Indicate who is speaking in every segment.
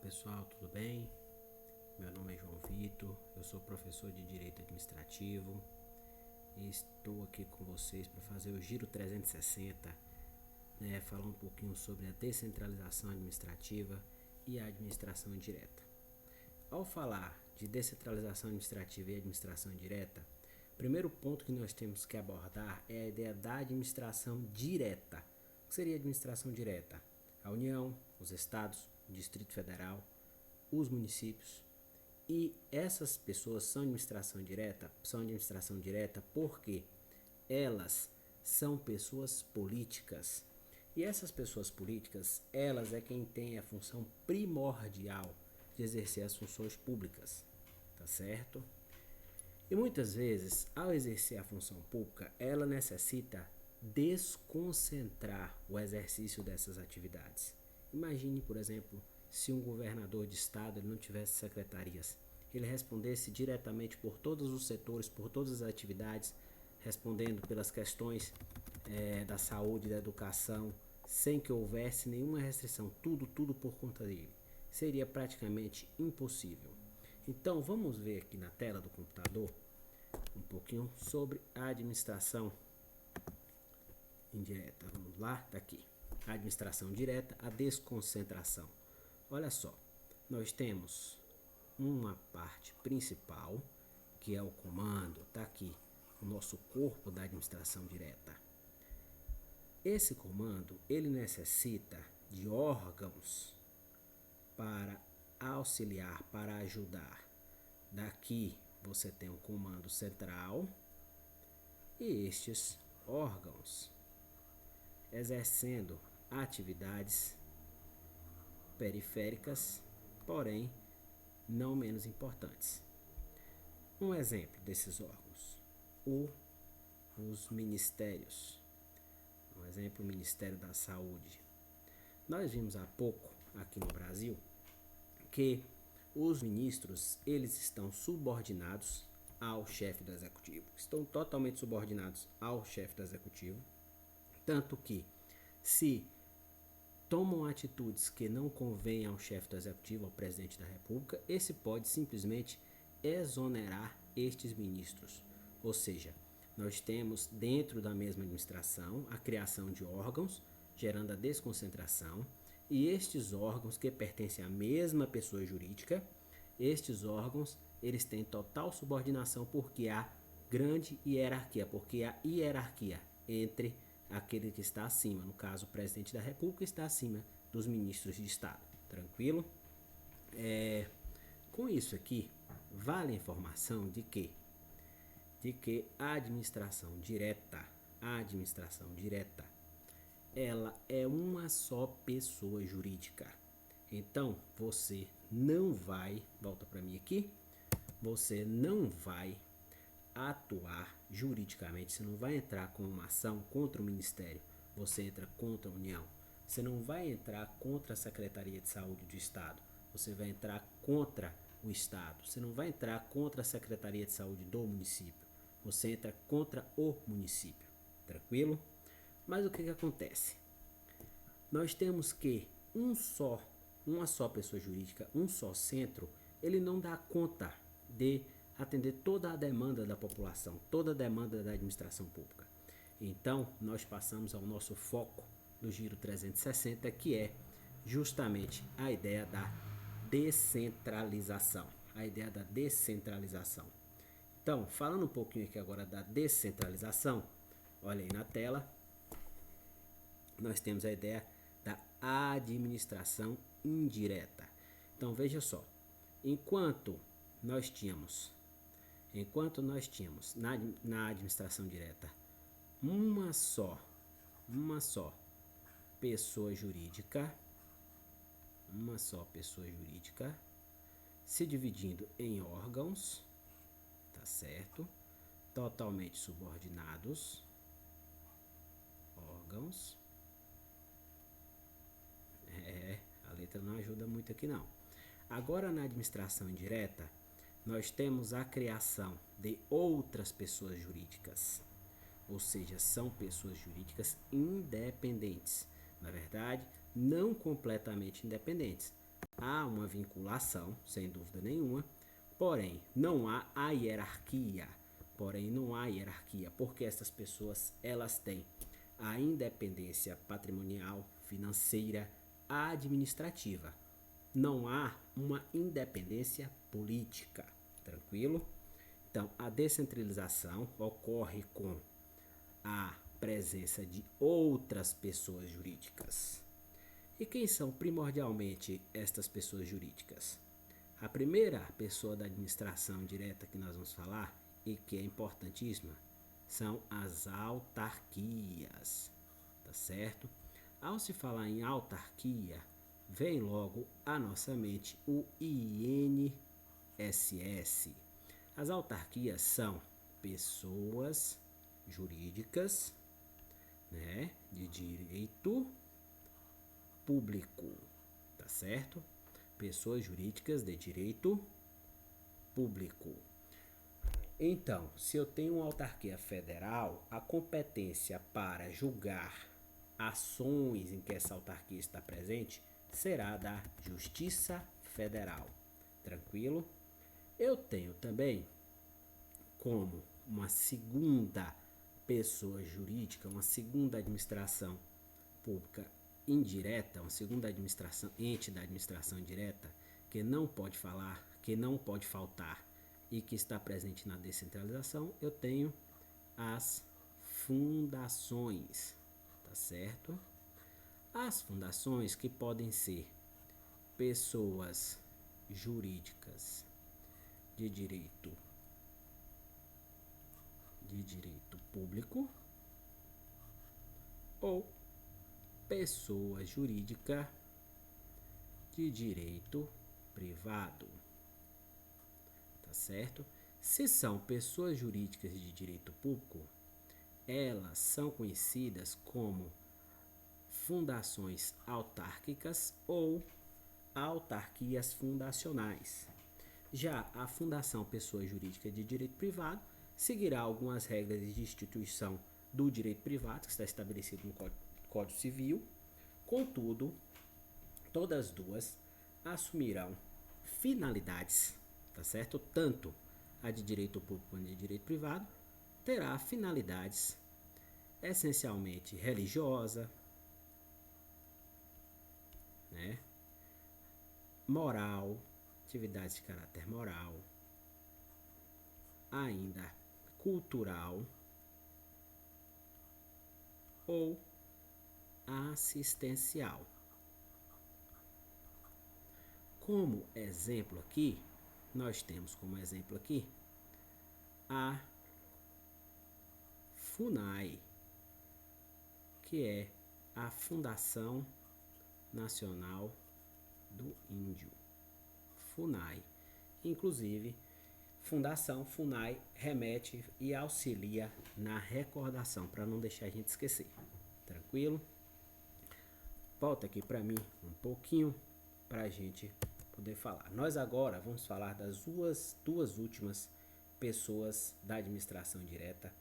Speaker 1: pessoal, tudo bem? Meu nome é João Vitor, eu sou professor de Direito Administrativo e estou aqui com vocês para fazer o Giro 360, falar um pouquinho sobre a descentralização administrativa e a administração indireta. Ao falar de descentralização administrativa e administração indireta, o primeiro ponto que nós temos que abordar é a ideia da administração direta. O que seria a administração direta? A União, os estados, o Distrito Federal, os municípios. E essas pessoas são administração direta porque elas são pessoas políticas. E essas pessoas políticas, elas é quem tem a função primordial de exercer as funções públicas, tá certo? E muitas vezes, ao exercer a função pública, ela necessita desconcentrar o exercício dessas atividades. Imagine, por exemplo, se um governador de estado ele não tivesse secretarias, ele respondesse diretamente por todos os setores, por todas as atividades, respondendo pelas questões da saúde, da educação, sem que houvesse nenhuma restrição, tudo por conta dele. Seria praticamente impossível. Então vamos ver aqui na tela do computador um pouquinho sobre a administração indireta. Vamos lá, daqui. A administração direta, a desconcentração. Olha só, nós temos uma parte principal, que é o comando, tá aqui, o nosso corpo da administração direta. Esse comando, ele necessita de órgãos para auxiliar, para ajudar. Daqui você tem um comando central e estes órgãos exercendo atividades periféricas, porém não menos importantes. Um exemplo desses órgãos, os ministérios. Um exemplo, o Ministério da Saúde. Nós vimos há pouco, aqui no Brasil, que os ministros, eles estão subordinados ao chefe do executivo. Estão totalmente subordinados ao chefe do executivo. Tanto que, se tomam atitudes que não convêm ao chefe do executivo, ao presidente da república, esse pode simplesmente exonerar estes ministros. Ou seja, nós temos dentro da mesma administração a criação de órgãos, gerando a desconcentração, e estes órgãos que pertencem à mesma pessoa jurídica, estes órgãos, eles têm total subordinação porque há grande hierarquia, porque há hierarquia entre aquele que está acima, no caso o presidente da república está acima dos ministros de estado, tranquilo? Com isso aqui, vale a informação de que a administração direta, ela é uma só pessoa jurídica. Então, você não vai, volta para mim aqui, você não vai atuar juridicamente, você não vai entrar com uma ação contra o Ministério, você entra contra a União. Você não vai entrar contra a Secretaria de Saúde do Estado, você vai entrar contra o Estado. Você não vai entrar contra a Secretaria de Saúde do município, você entra contra o município, tranquilo? Mas o que acontece? Nós temos que uma só pessoa jurídica, um só centro, ele não dá conta de atender toda a demanda da população, toda a demanda da administração pública. Então, nós passamos ao nosso foco do Giro 360, que é justamente a ideia da descentralização. Então, falando um pouquinho aqui agora da descentralização, olha aí na tela, nós temos a ideia da administração indireta. Então, veja só, enquanto nós tínhamos na administração direta uma só pessoa jurídica, se dividindo em órgãos, tá certo? Totalmente subordinados, órgãos. A letra não ajuda muito aqui não. Agora na administração indireta, nós temos a criação de outras pessoas jurídicas, ou seja, são pessoas jurídicas independentes. Na verdade, não completamente independentes, Há uma vinculação, sem dúvida nenhuma, porém não há a hierarquia. Porque essas pessoas elas têm a independência patrimonial, financeira, administrativa. Não há uma independência política, tranquilo? Então, a descentralização ocorre com a presença de outras pessoas jurídicas. E quem são primordialmente estas pessoas jurídicas? A primeira pessoa da administração direta que nós vamos falar e que é importantíssima são as autarquias, tá certo? Ao se falar em autarquia, vem logo à nossa mente o INSS. As autarquias são pessoas jurídicas, né, de direito público, tá certo? Pessoas jurídicas de direito público. Então, se eu tenho uma autarquia federal, a competência para julgar ações em que essa autarquia está presente será da Justiça Federal. Tranquilo? Eu tenho também como uma segunda pessoa jurídica, uma segunda administração pública indireta, uma segunda administração, ente da administração indireta, que não pode falar, que não pode faltar e que está presente na descentralização, eu tenho as fundações, tá certo? As fundações que podem ser pessoas jurídicas de direito público ou pessoa jurídica de direito privado, tá certo? Se são pessoas jurídicas de direito público, elas são conhecidas como fundações autárquicas ou autarquias fundacionais. Já a fundação pessoa jurídica de direito privado seguirá algumas regras de instituição do direito privado, que está estabelecido no Código Civil. Contudo, todas duas assumirão finalidades, tá certo? Tanto a de direito público quanto a de direito privado terá finalidades essencialmente religiosa, né? Moral, atividades de caráter moral, ainda cultural ou assistencial. Como exemplo aqui, nós temos como exemplo aqui a FUNAI, que é a Fundação Nacional do Índio. FUNAI. Inclusive, Fundação FUNAI remete e auxilia na recordação, para não deixar a gente esquecer. Tranquilo? Volta aqui para mim um pouquinho para a gente poder falar. Nós agora vamos falar das duas últimas pessoas da administração direta.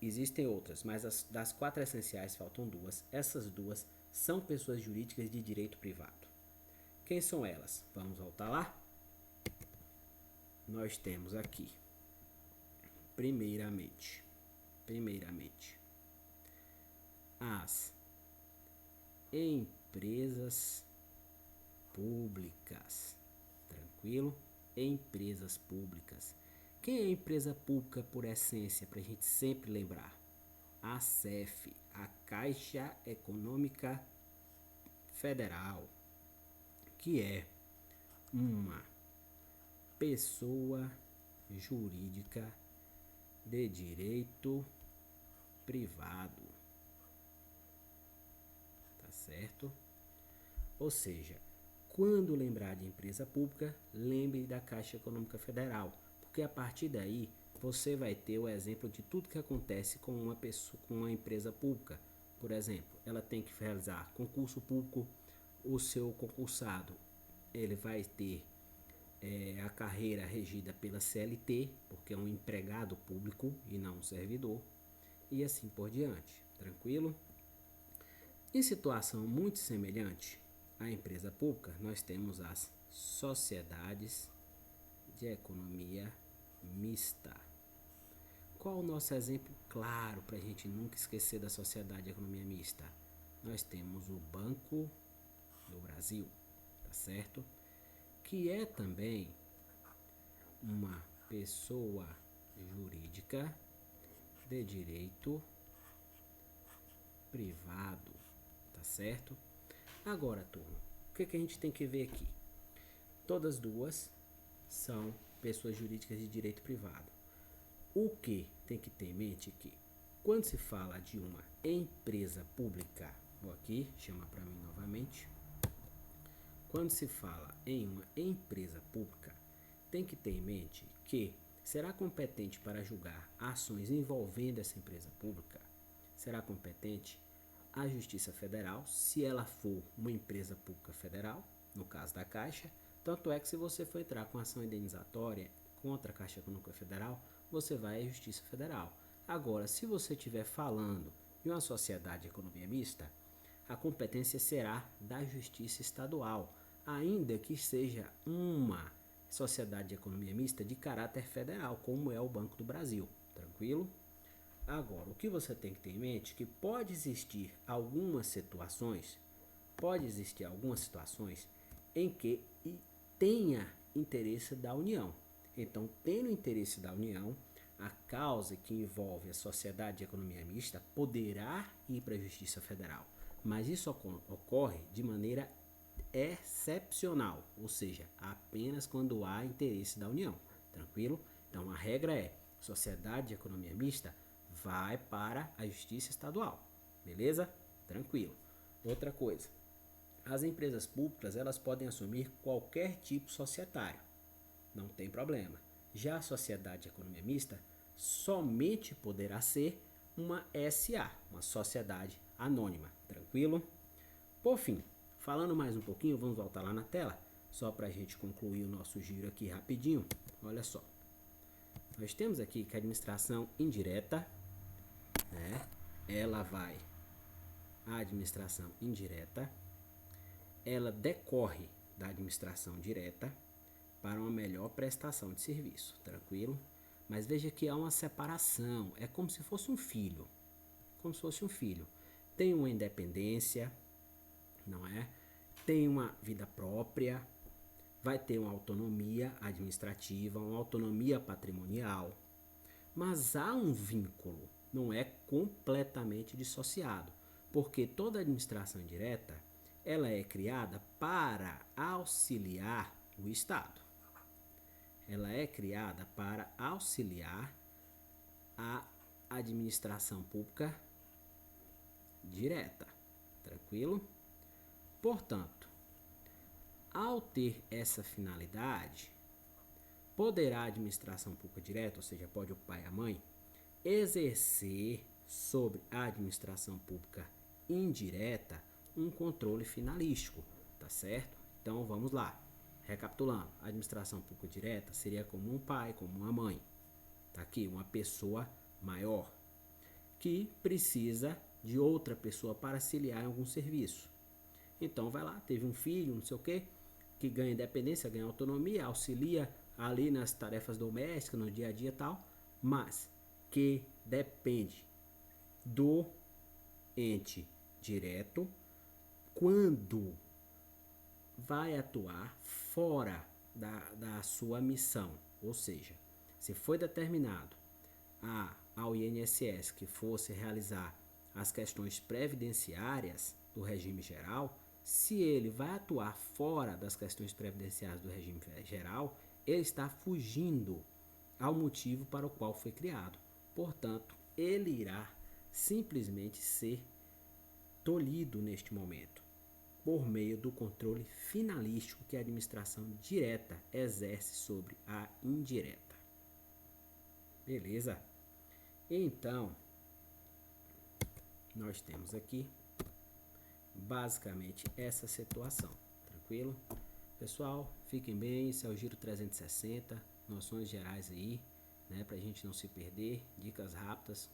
Speaker 1: Existem outras, mas das 4 essenciais faltam 2. Essas 2 são pessoas jurídicas de direito privado. Quem são elas? Vamos voltar lá? Nós temos aqui, primeiramente, as empresas públicas. Tranquilo? Empresas públicas. Quem é empresa pública por essência, para a gente sempre lembrar? A CEF, a Caixa Econômica Federal, que é uma pessoa jurídica de direito privado, tá certo? Ou seja, quando lembrar de empresa pública, lembre da Caixa Econômica Federal, porque a partir daí você vai ter o exemplo de tudo que acontece com uma pessoa, com uma empresa pública. Por exemplo, ela tem que realizar concurso público, o seu concursado ele vai ter a carreira regida pela CLT, porque é um empregado público e não um servidor, e assim por diante. Tranquilo? Em situação muito semelhante, a empresa pública, nós temos as sociedades de economia mista. Qual o nosso exemplo claro para a gente nunca esquecer da sociedade de economia mista? Nós temos o Banco do Brasil, tá certo? Que é também uma pessoa jurídica de direito privado, tá certo? Agora, turma, o que a gente tem que ver aqui? Todas duas são pessoas jurídicas de direito privado. O que tem que ter em mente é que quando se fala de uma empresa pública, vou aqui chamar para mim novamente. Quando se fala em uma empresa pública, tem que ter em mente que será competente para julgar ações envolvendo essa empresa pública, será competente a Justiça Federal, se ela for uma empresa pública federal, no caso da Caixa. Tanto é que se você for entrar com ação indenizatória contra a Caixa Econômica Federal, você vai à Justiça Federal. Agora, se você estiver falando de uma sociedade de economia mista, a competência será da Justiça Estadual, ainda que seja uma sociedade de economia mista de caráter federal, como é o Banco do Brasil. Tranquilo? Agora, o que você tem que ter em mente é que pode existir algumas situações em que tenha interesse da União. Então, tendo interesse da União, a causa que envolve a sociedade de economia mista poderá ir para a Justiça Federal. Mas isso ocorre de maneira excepcional, ou seja, apenas quando há interesse da União. Tranquilo? Então, a regra é: sociedade de economia mista vai para a Justiça Estadual. Beleza? Tranquilo. Outra coisa, as empresas públicas elas podem assumir qualquer tipo societário, não tem problema. Já a sociedade de economia mista somente poderá ser uma SA, uma sociedade anônima. Tranquilo? Por fim, falando mais um pouquinho, vamos voltar lá na tela, só para a gente concluir o nosso giro aqui rapidinho. Olha só, nós temos aqui que a administração indireta, a administração indireta, ela decorre da administração direta para uma melhor prestação de serviço, tranquilo? Mas veja que há uma separação, é como se fosse um filho, tem uma independência, não é? Tem uma vida própria, vai ter uma autonomia administrativa, uma autonomia patrimonial, mas há um vínculo, não é completamente dissociado, porque toda administração indireta ela é criada para auxiliar o Estado. Ela é criada para auxiliar a administração pública direta. Tranquilo? Portanto, ao ter essa finalidade, poderá a administração pública direta, ou seja, pode o pai e a mãe, exercer sobre a administração pública indireta um controle finalístico, tá certo? Então vamos lá, recapitulando, a administração pública direta seria como um pai, como uma mãe, tá aqui, uma pessoa maior, que precisa de outra pessoa para auxiliar em algum serviço. Então vai lá, teve um filho, não sei o que ganha independência, ganha autonomia, auxilia ali nas tarefas domésticas, no dia a dia e tal, mas que depende do ente direto quando vai atuar fora da sua missão. Ou seja, se foi determinado ao INSS que fosse realizar as questões previdenciárias do regime geral, se ele vai atuar fora das questões previdenciárias do regime geral, ele está fugindo ao motivo para o qual foi criado. Portanto, ele irá simplesmente ser tolhido neste momento, por meio do controle finalístico que a administração direta exerce sobre a indireta. Beleza? Então, nós temos aqui basicamente essa situação, tranquilo? Pessoal, fiquem bem, esse é o Giro 360, noções gerais aí, né, pra gente não se perder, dicas rápidas.